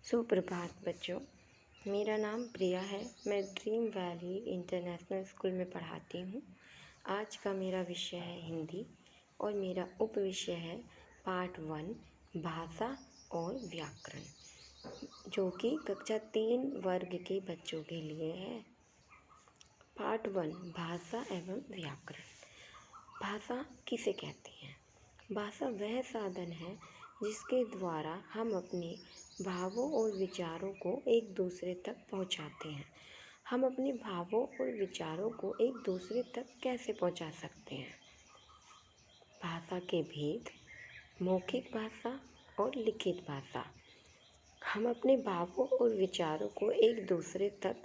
सुप्रभात बच्चों। मेरा नाम प्रिया है। मैं ड्रीम वैली इंटरनेशनल स्कूल में पढ़ाती हूँ। आज का मेरा विषय है हिंदी और मेरा उप विषय है पार्ट 1 भाषा और व्याकरण, जो कि कक्षा 3 वर्ग के बच्चों के लिए है। पार्ट 1 भाषा एवं व्याकरण। भाषा किसे कहते हैं? भाषा वह साधन है जिसके द्वारा हम अपने भावों और विचारों को एक दूसरे तक पहुंचाते हैं। हम अपने भावों और विचारों को एक दूसरे तक कैसे पहुंचा सकते हैं? भाषा के भेद, मौखिक भाषा और लिखित भाषा। हम अपने भावों और विचारों को एक दूसरे तक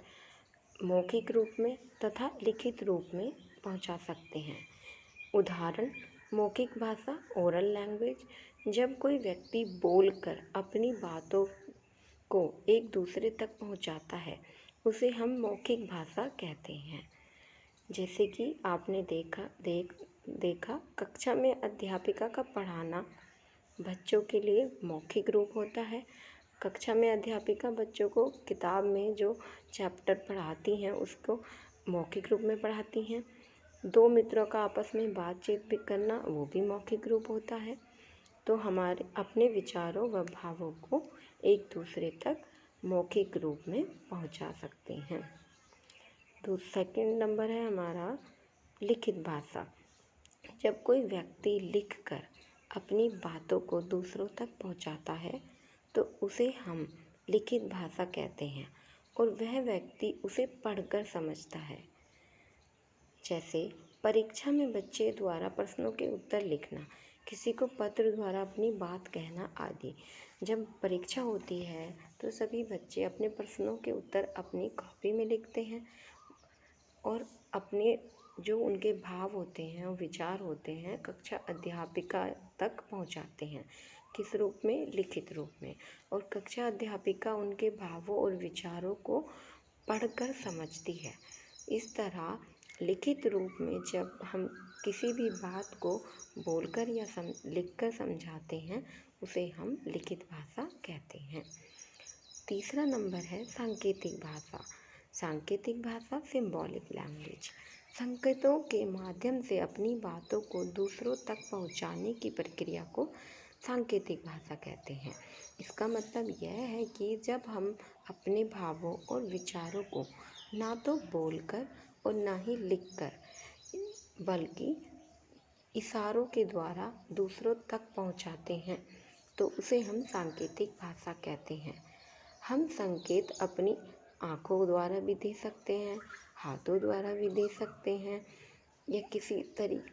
मौखिक रूप में तथा लिखित रूप में पहुंचा सकते हैं। उदाहरण, मौखिक भाषा ओरल लैंग्वेज। जब कोई व्यक्ति बोलकर अपनी बातों को एक दूसरे तक पहुंचाता है, उसे हम मौखिक भाषा कहते हैं। जैसे कि आपने देखा कक्षा में अध्यापिका का पढ़ाना बच्चों के लिए मौखिक रूप होता है। कक्षा में अध्यापिका बच्चों को किताब में जो चैप्टर पढ़ाती हैं उसको मौखिक रूप में पढ़ाती हैं। दो मित्रों का आपस में बातचीत भी करना वो भी मौखिक रूप होता है। तो हमारे अपने विचारों व भावों को एक दूसरे तक मौखिक रूप में पहुंचा सकते हैं। तो सेकंड नंबर है हमारा लिखित भाषा। जब कोई व्यक्ति लिखकर अपनी बातों को दूसरों तक पहुंचाता है तो उसे हम लिखित भाषा कहते हैं और वह व्यक्ति उसे पढ़कर समझता है। जैसे परीक्षा में बच्चे द्वारा प्रश्नों के उत्तर लिखना, किसी को पत्र द्वारा अपनी बात कहना आदि। जब परीक्षा होती है तो सभी बच्चे अपने प्रश्नों के उत्तर अपनी कॉपी में लिखते हैं और अपने जो उनके भाव होते हैं और विचार होते हैं कक्षा अध्यापिका तक पहुंचाते हैं। किस रूप में? लिखित रूप में। और कक्षा अध्यापिका उनके भावों और विचारों को पढ़कर समझती है। इस तरह लिखित रूप में जब हम किसी भी बात को बोलकर या लिखकर समझाते हैं उसे हम लिखित भाषा कहते हैं। तीसरा नंबर है सांकेतिक भाषा। सांकेतिक भाषा सिंबॉलिक लैंग्वेज। संकेतों के माध्यम से अपनी बातों को दूसरों तक पहुंचाने की प्रक्रिया को सांकेतिक भाषा कहते हैं। इसका मतलब यह है कि जब हम अपने भावों और विचारों को ना तो बोलकर और ना ही लिखकर बल्कि इशारों के द्वारा दूसरों तक पहुंचाते हैं तो उसे हम सांकेतिक भाषा कहते हैं। हम संकेत अपनी आँखों द्वारा भी दे सकते हैं, हाथों द्वारा भी दे सकते हैं या किसी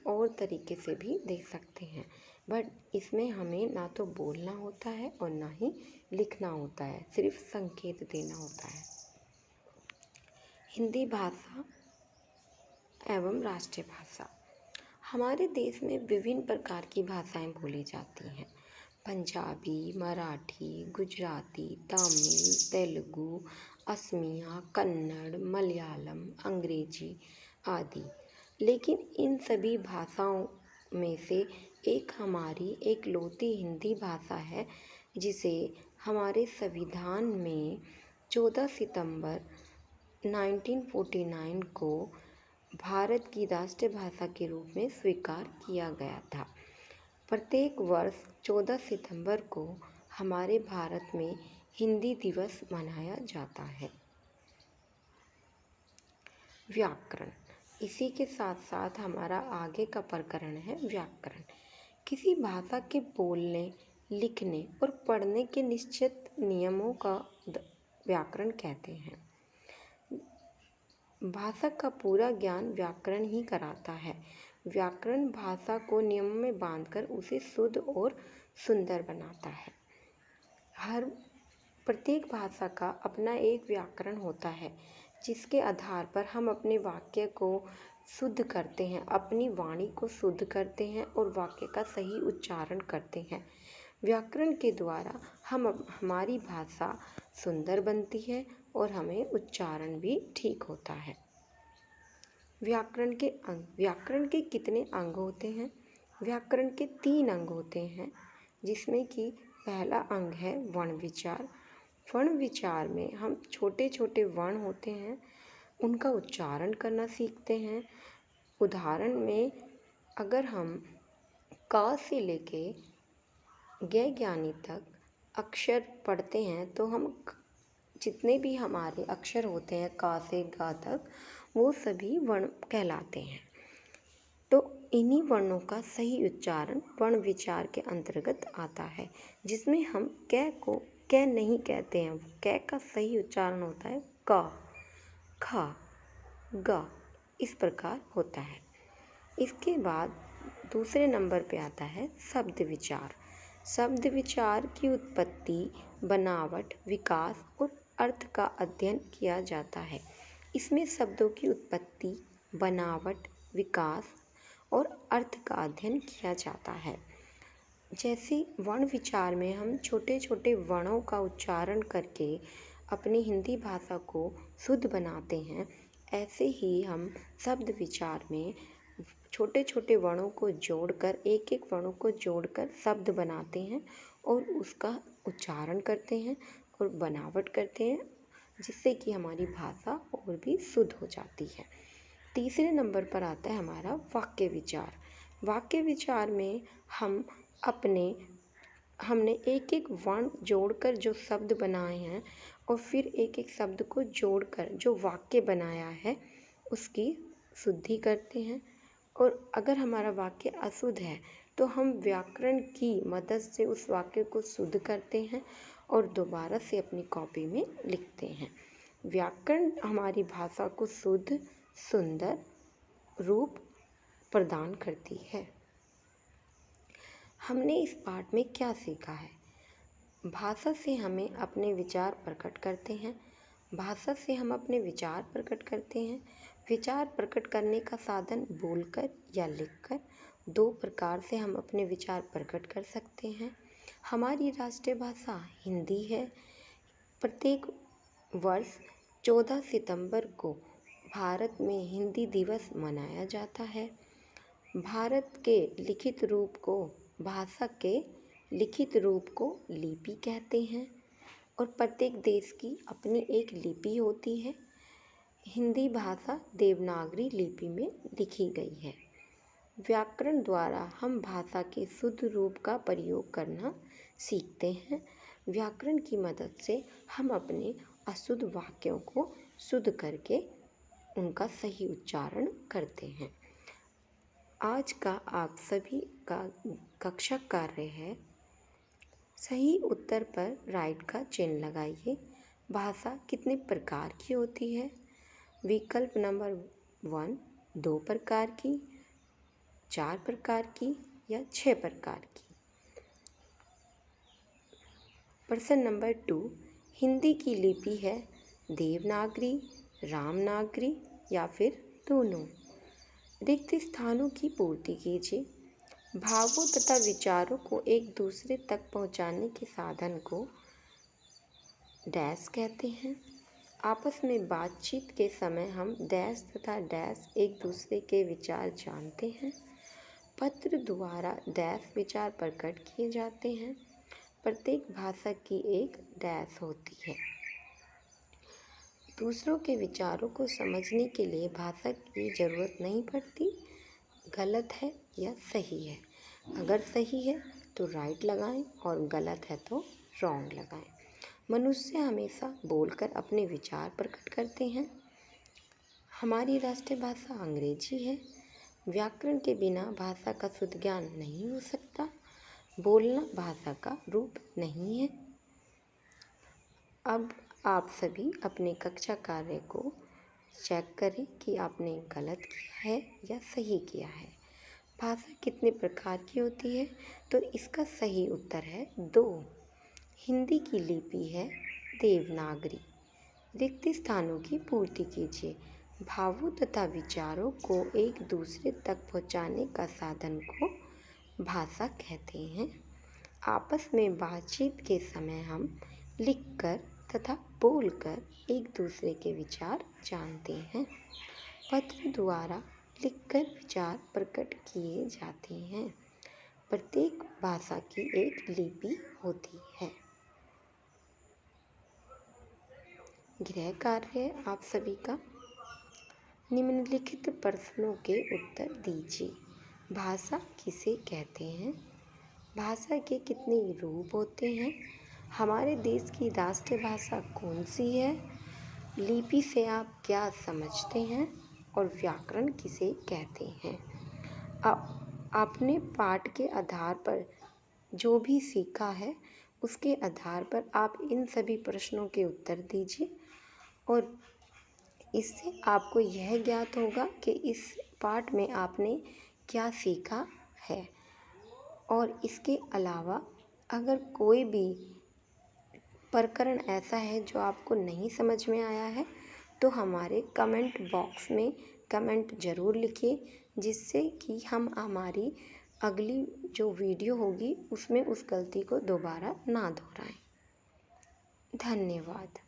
और तरीके से भी दे सकते हैं। बट इसमें हमें ना तो बोलना होता है और ना ही लिखना होता है, सिर्फ संकेत देना होता है। हिंदी भाषा एवं राष्ट्रीय भाषा। हमारे देश में विभिन्न प्रकार की भाषाएं बोली जाती हैं। पंजाबी, मराठी, गुजराती, तमिल, तेलुगु, असमिया, कन्नड़, मलयालम, अंग्रेजी आदि। लेकिन इन सभी भाषाओं में से एक हमारी एकलौती हिंदी भाषा है जिसे हमारे संविधान में 14 सितंबर 1949 को भारत की राष्ट्रीय भाषा के रूप में स्वीकार किया गया था। प्रत्येक वर्ष 14 सितंबर को हमारे भारत में हिंदी दिवस मनाया जाता है। व्याकरण। इसी के साथ साथ हमारा आगे का प्रकरण है व्याकरण। किसी भाषा के बोलने, लिखने और पढ़ने के निश्चित नियमों का व्याकरण कहते हैं। भाषा का पूरा ज्ञान व्याकरण ही कराता है। व्याकरण भाषा को नियमों में बांधकर उसे शुद्ध और सुंदर बनाता है। प्रत्येक भाषा का अपना एक व्याकरण होता है जिसके आधार पर हम अपने वाक्य को शुद्ध करते हैं, अपनी वाणी को शुद्ध करते हैं और वाक्य का सही उच्चारण करते हैं। व्याकरण के द्वारा हमारी भाषा सुंदर बनती है और हमें उच्चारण भी ठीक होता है। व्याकरण के अंग। व्याकरण के कितने अंग होते हैं? व्याकरण के 3 अंग होते हैं जिसमें कि पहला अंग है वर्ण विचार, वर्ण विचार में हम छोटे छोटे वर्ण होते हैं उनका उच्चारण करना सीखते हैं। उदाहरण में अगर हम क से लेके ग ज्ञानी तक अक्षर पढ़ते हैं तो हम जितने भी हमारे अक्षर होते हैं क से ग तक वो सभी वर्ण कहलाते हैं। तो इन्हीं वर्णों का सही उच्चारण वर्ण विचार के अंतर्गत आता है, जिसमें हम क को क नहीं कहते हैं। क का सही उच्चारण होता है क, ख, ग, इस प्रकार होता है। इसके बाद दूसरे नंबर पे आता है शब्द विचार। शब्द विचार की उत्पत्ति, बनावट, विकास और अर्थ का अध्ययन किया जाता है। इसमें शब्दों की उत्पत्ति, बनावट, विकास और अर्थ का अध्ययन किया जाता है। जैसे वर्ण विचार में हम छोटे छोटे वर्णों का उच्चारण करके अपनी हिंदी भाषा को शुद्ध बनाते हैं, ऐसे ही हम शब्द विचार में छोटे छोटे वर्णों को जोड़कर एक एक वर्णों को जोड़कर शब्द बनाते हैं और उसका उच्चारण करते हैं और बनावट करते हैं, जिससे कि हमारी भाषा और भी शुद्ध हो जाती है। तीसरे नंबर पर आता है हमारा वाक्य विचार। वाक्य विचार में हमने एक एक वर्ण जोड़कर जो शब्द बनाए हैं और फिर एक एक शब्द को जोड़कर जो वाक्य बनाया है उसकी शुद्धि करते हैं। और अगर हमारा वाक्य अशुद्ध है तो हम व्याकरण की मदद से उस वाक्य को शुद्ध करते हैं और दोबारा से अपनी कॉपी में लिखते हैं। व्याकरण हमारी भाषा को शुद्ध, सुंदर रूप प्रदान करती है। हमने इस पाठ में क्या सीखा है? भाषा से हमें अपने विचार प्रकट करते हैं। भाषा से हम अपने विचार प्रकट करते हैं। विचार प्रकट करने का साधन बोलकर या लिखकर, दो प्रकार से हम अपने विचार प्रकट कर सकते हैं। हमारी राष्ट्रीय भाषा हिंदी है। प्रत्येक वर्ष 14 सितंबर को भारत में हिंदी दिवस मनाया जाता है। भारत के लिखित रूप को, भाषा के लिखित रूप को लिपि कहते हैं और प्रत्येक देश की अपनी एक लिपि होती है। हिंदी भाषा देवनागरी लिपि में लिखी गई है। व्याकरण द्वारा हम भाषा के शुद्ध रूप का प्रयोग करना सीखते हैं। व्याकरण की मदद से हम अपने अशुद्ध वाक्यों को शुद्ध करके उनका सही उच्चारण करते हैं। आज का आप सभी का कक्षा कार्य है, सही उत्तर पर राइट का चिन्ह लगाइए। भाषा कितने प्रकार की होती है? विकल्प नंबर 1 2 प्रकार की, 4 प्रकार की या 6 प्रकार की। प्रश्न नंबर 2, हिंदी की लिपि है देवनागरी, रामनागरी या फिर दोनों? रिक्त स्थानों की पूर्ति कीजिए। भावों तथा विचारों को एक दूसरे तक पहुंचाने के साधन को डैश कहते हैं। आपस में बातचीत के समय हम डैश तथा डैश एक दूसरे के विचार जानते हैं। पत्र द्वारा डैश विचार प्रकट किए जाते हैं। प्रत्येक भाषा की एक डैश होती है। दूसरों के विचारों को समझने के लिए भाषा की ज़रूरत नहीं पड़ती। गलत है या सही है? अगर सही है तो राइट लगाएं और गलत है तो रॉन्ग लगाएं। मनुष्य हमेशा बोलकर अपने विचार प्रकट करते हैं। हमारी राष्ट्रीय भाषा अंग्रेजी है। व्याकरण के बिना भाषा का शुद्ध ज्ञान नहीं हो सकता। बोलना भाषा का रूप नहीं है। अब आप सभी अपने कक्षा कार्य को चेक करें कि आपने गलत किया है या सही किया है। भाषा कितने प्रकार की होती है? तो इसका सही उत्तर है 2। हिंदी की लिपि है देवनागरी। रिक्त स्थानों की पूर्ति कीजिए। भावों तथा विचारों को एक दूसरे तक पहुंचाने का साधन को भाषा कहते हैं। आपस में बातचीत के समय हम लिखकर तथा बोलकर एक दूसरे के विचार जानते हैं। पत्र द्वारा लिखकर विचार प्रकट किए जाते हैं। प्रत्येक भाषा की एक लिपि होती है। गृह कार्य है आप सभी का। निम्नलिखित प्रश्नों के उत्तर दीजिए। भाषा किसे कहते हैं? भाषा के कितने रूप होते हैं? हमारे देश की राष्ट्रीय भाषा कौन सी है? लिपि से आप क्या समझते हैं? और व्याकरण किसे कहते हैं? आपने पाठ के आधार पर जो भी सीखा है उसके आधार पर आप इन सभी प्रश्नों के उत्तर दीजिए और इससे आपको यह ज्ञात होगा कि इस पाठ में आपने क्या सीखा है। और इसके अलावा अगर कोई भी प्रकरण ऐसा है जो आपको नहीं समझ में आया है तो हमारे कमेंट बॉक्स में कमेंट ज़रूर लिखिए, जिससे कि हम हमारी अगली जो वीडियो होगी उसमें उस गलती को दोबारा ना दोहराएं। धन्यवाद।